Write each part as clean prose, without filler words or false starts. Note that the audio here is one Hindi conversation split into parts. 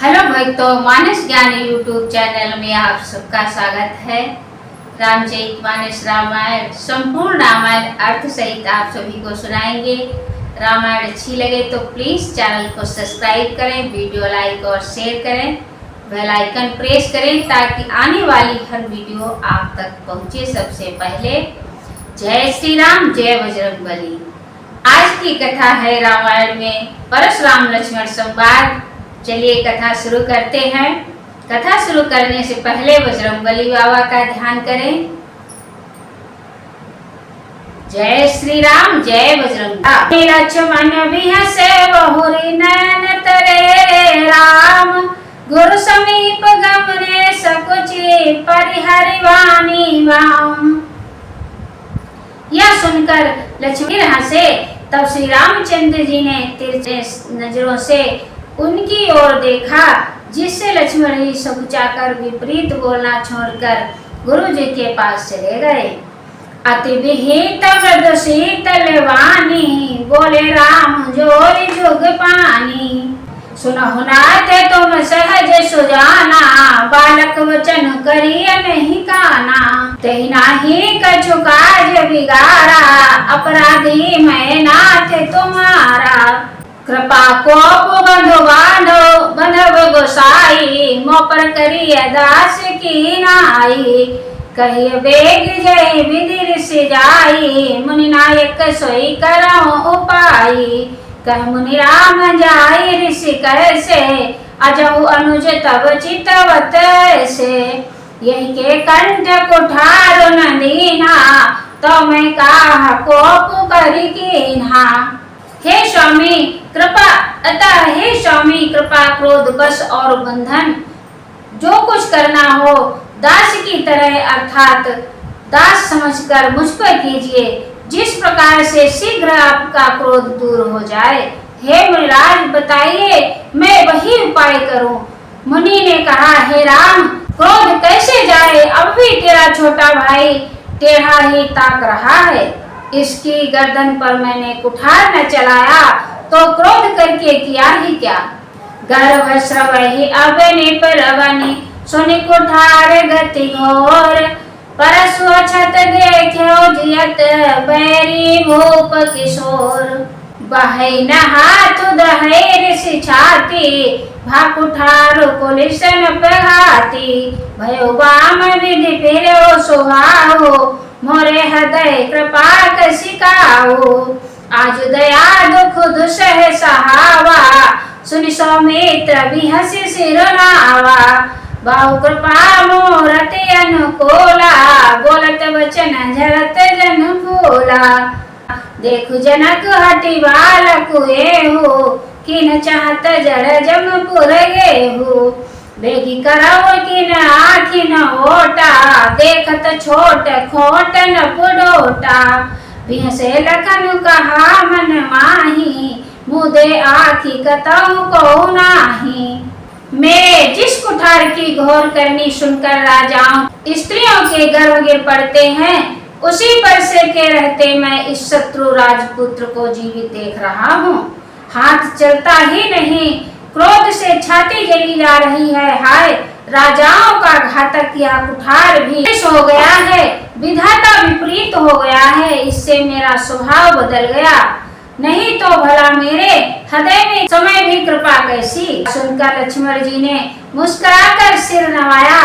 हेलो भक्तों, मानस ज्ञानी यूट्यूब चैनल में आप सबका स्वागत है। रामचरितमानस रामायण संपूर्ण रामायण अर्थ सहित आप सभी को सुनाएंगे। रामायण अच्छी लगे तो प्लीज चैनल को सब्सक्राइब करें, वीडियो लाइक और शेयर करें, बेल आइकन प्रेस करें ताकि आने वाली हर वीडियो आप तक पहुंचे सबसे पहले। जय श्री राम, जय बजरंगबली। आज की कथा है रामायण में परशुराम लक्ष्मण संवाद। चलिए कथा शुरू करते हैं। कथा शुरू करने से पहले बजरंगबली बाबा का ध्यान करें। जय श्री राम, जय बजरंग। लक्ष्मण बिहसे बहुरी नयन तरे राम, गुरु समीप गमने सकुचि परिहरि वाणी वाम। यह सुनकर लक्ष्मण हंसे। तब श्री रामचंद्र जी ने तिरछे नजरों से उनकी ओर देखा, जिससे लक्ष्मण जी सकुचाकर विपरीत बोलना छोड़कर गुरु जी के पास चले गए। अति विहित मृदु शीतल वाणी, बोले राम जोई जुग पानी। सुनहु नाथ तुम सहज सुजाना, बालक वचन करिय नहीं काना। तेहि नाहि कछु काज बिगाड़ा, अपराधी मैं नाथ तुम्हारा। कृपा कोप बंधु बंधव गोसाई, मो पर करिय दास की नाई। कहिय बेग जय विधि ऋषि जाई, मुनि नायक सोई करौ उपाई। कह मुनि राम जाई ऋषि कैसे, अजहु अनुज तब चितवत से। यही के कंठ कुठार न दीना, तो मैं काह कोप करि कीन्हा। हे स्वामी कृपा, अतः हे स्वामी कृपा क्रोध बस और बंधन जो कुछ करना हो दास की तरह अर्थात दास समझकर मुझ पर कीजिए, जिस प्रकार से शीघ्र आपका क्रोध दूर हो जाए। हे मुनिराज बताइए, मैं वही उपाय करूं। मुनि ने कहा, हे राम क्रोध कैसे जाए, अब भी तेरा छोटा भाई टेढ़ा ही ताक रहा है। इसकी गर्दन पर मैंने कुठार न चलाया तो क्रोध करके किया ही क्या। गर्भ श्रवहि अवनि परवनि, सुनि कुठार गति घोर। परसु अछत देख्यो जियत, बैरी भूप किशोर। बहै न हाथ दहै ऋषि छाती, भा कुठार कुलिसन प्रघाती। भयो वाम विधि फिरो सुहाओ, मोरे हृदय कृपा कसिकाओ। आज दया दुख दुसह सहावा, सुनि सौमित्र बिहसि सिरनावा। बाहु कृपा मोरति अनुकूला, बोलत वचन झरत जन फूला। देखु जनक हटि बालक एहु, किन चाहत जड़ जमपुर गेहु। बेगी करौ किन आखिन ओटा, देखत छोट खोट न पुडोटा। बिहसे लखन कहा मन माही, मुदे आखि कतहु को नाही। मैं जिस कुठार की घोर करनी सुनकर राजाओं स्त्रियों के गर्भ गिर पड़ते हैं, उसी पर से के रहते मैं इस शत्रु राजपुत्र को जीवित देख रहा हूँ। हाथ चलता ही नहीं, क्रोध से छाती जली जा रही है। हाय राजाओं का घातक यह कुठार भी हो गया है, विधाता विपरीत हो गया है, इससे मेरा स्वभाव बदल गया। नहीं तो भला मेरे हृदय में समय भी कृपा कैसी। सुनकर लक्ष्मण जी ने मुस्कुराकर सिर नवाया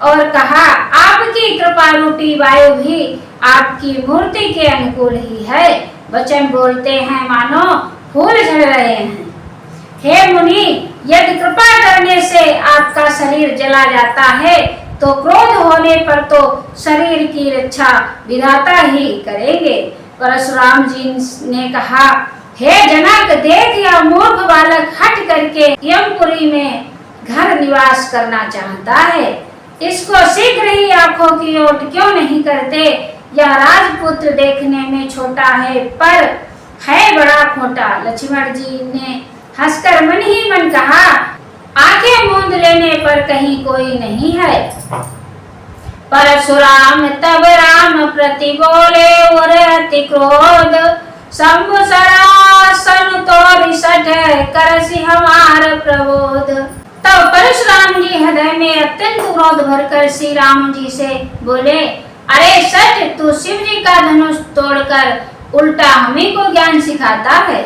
और कहा, आपकी कृपा रूपी वायु भी आपकी मूर्ति के अनुकूल ही है। वचन बोलते हैं मानो फूल झड़ रहे हैं। हे मुनि, यदि कृपा करने से आपका शरीर जला जाता है तो क्रोध होने पर तो शरीर की रक्षा विधाता ही करेंगे। परशुराम जी ने कहा, हे जनक देख यह मूर्ख बालक हट करके यमपुरी में घर निवास करना चाहता है। इसको शीघ्र ही आंखों की ओट क्यों नहीं करते। यह राजपुत्र देखने में छोटा है पर है बड़ा खोटा। लक्ष्मण जी ने हंसकर मन ही मन कहा, आंखें मूंद लेने पर कहीं कोई नहीं है। परशुराम तब राम प्रति बोले और अति क्रोध, शंभु सरासन तोरि सठ करसि हमार प्रबोध। तब परशुराम जी हृदय में अत्यंत क्रोध भरकर श्री राम जी से बोले, अरे सच, तू शिव जी का धनुष तोड़कर उल्टा हमें को ज्ञान सिखाता है।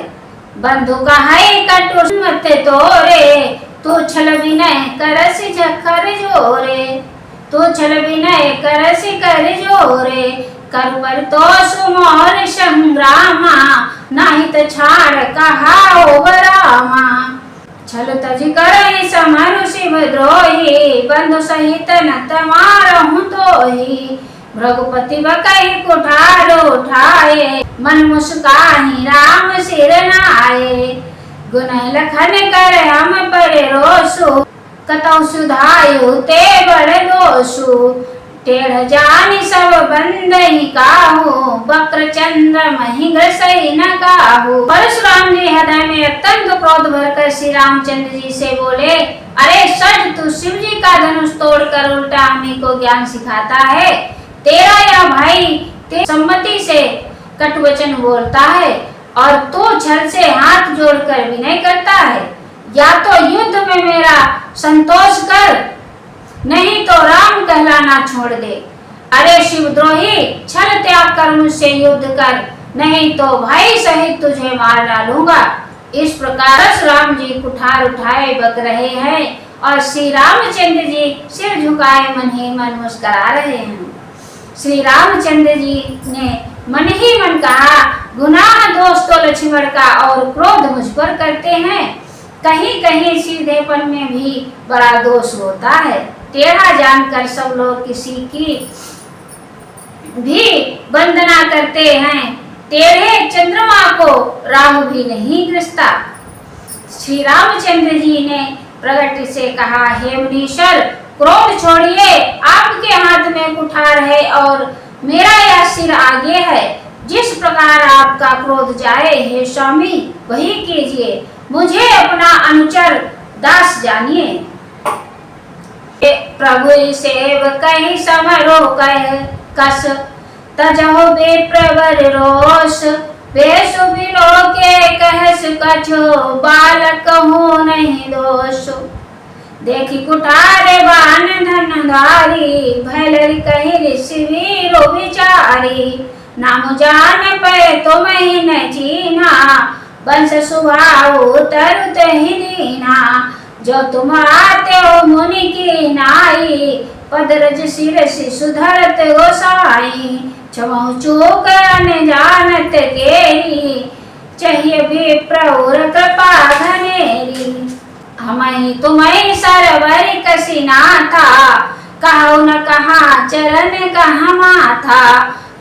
बंधु कहाई कटु मत तोरे, तू छल विनय करस जखर जोरे, तू छल विनय करस कर जोरे, करवर तो सुमोर संग्रामा, नाहित छाड़ कहा ओबरामा। छल तज कर समरु शिव द्रोही, बंधु सहित न तमारहु तोही। रघुपति बकहि कुठार उठाए, मन मुस्काहि राम सिर नाये। गुण लखन कर हम पर रोसु, कतौ सुधायु ते बड़ दोषु। टेढ़ जानि सब बंदहि काहू, वक्र चंद्र महि ग्रसई न काहू। परशुराम जी हृदय में अत्यंत क्रोध भरकर श्री रामचंद्र जी से बोले, अरे सच, तू शिव जी का धनुष तोड़कर उल्टा हमें को ज्ञान सिखाता है। तेरा या भाई तेरी सम्मति से कटुवचन बोलता है और तू छल से हाथ जोड़कर विनय करता है। या तो युद्ध में मेरा संतोष कर, नहीं तो राम कहलाना छोड़ दे। अरे शिवद्रोही, छल त्याग कर मुझसे युद्ध कर, नहीं तो भाई सहित तुझे मार डालूंगा। इस प्रकार परशुराम जी कुठार उठाए बक रहे हैं और श्री रामचंद्र जी सिर झुकाए मन ही मन मुस्कुरा रहे हैं। श्री रामचंद्र जी ने मन ही मन कहा, गुनाह दोष तो लक्ष्मण का और क्रोध मुझ पर करते हैं। कहीं कहीं सीधेपन में भी बड़ा दोष होता है। टेढ़ा जानकर सब लोग किसी की भी वंदना करते हैं। टेढ़े चंद्रमा को राहु भी नहीं ग्रसता। श्री रामचंद्र जी ने प्रगट से कहा, हे मुनीश्वर, क्रोध छोड़िए, आपके हाथ में कुठार है और मेरा यह सिर आगे है। जिस प्रकार आपका क्रोध जाए हे स्वामी, वही कीजिए। मुझे अपना अनुचर दास जानिए। प्रभु सेव कहीं समरो कह कस, तजहो बेप्रवर रोष। बेसु बिलो के कहस कछो, बालक हो नहीं दोष। देखी कुठार बान धनधारी, भैलरी कही ऋषि वीरो विचारी। नाम जान पे तुम ही न चीना, वंश सुभाव तरु तहि दीना। जो तुम आते हो मुनि की नाई, पदरज शिरसि सुधरत गोसाई। क्षमहु चूक न जानत केरी, चाहिए विप्रउर कृपा धनेरी। हमहि तुम्हि सरवर कसी नाथा, कहु न कहा चरण कहाँ माथा।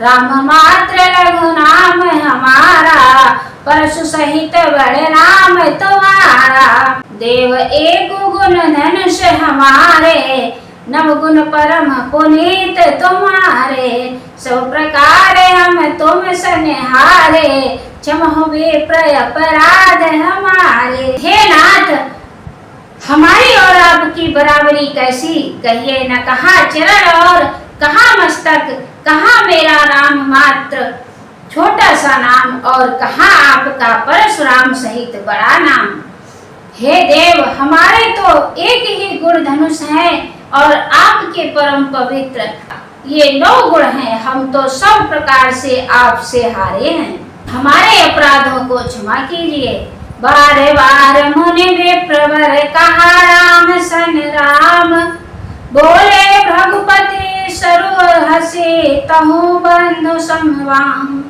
राम मात्र लघु नाम हमारा, परशु सहित बड़े नाम तुम्हारा। देव एक गुण धनुष हमारे, नव गुण परम पुनीत तुम्हारे। सब प्रकार हम तुम सनिहारे, क्षमहु विप्र अपराध हमारे। हे नाथ, हमारी और आपकी बराबरी कैसी, कहिए न कहाँ चरण और कहाँ मस्तक, कहाँ मेरा राम मात्र छोटा सा नाम और कहाँ आपका परशुराम सहित बड़ा नाम। हे देव, हमारे तो एक ही गुण धनुष है और आपके परम पवित्र ये 9 गुण हैं। हम तो सब प्रकार से आपसे हारे हैं। हमारे अपराधों को क्षमा कीजिए। बार बार मुनि विप्रवर कहा, राम सन राम। बोले रघुपति सरु हसे, तहु बंधु समवाम।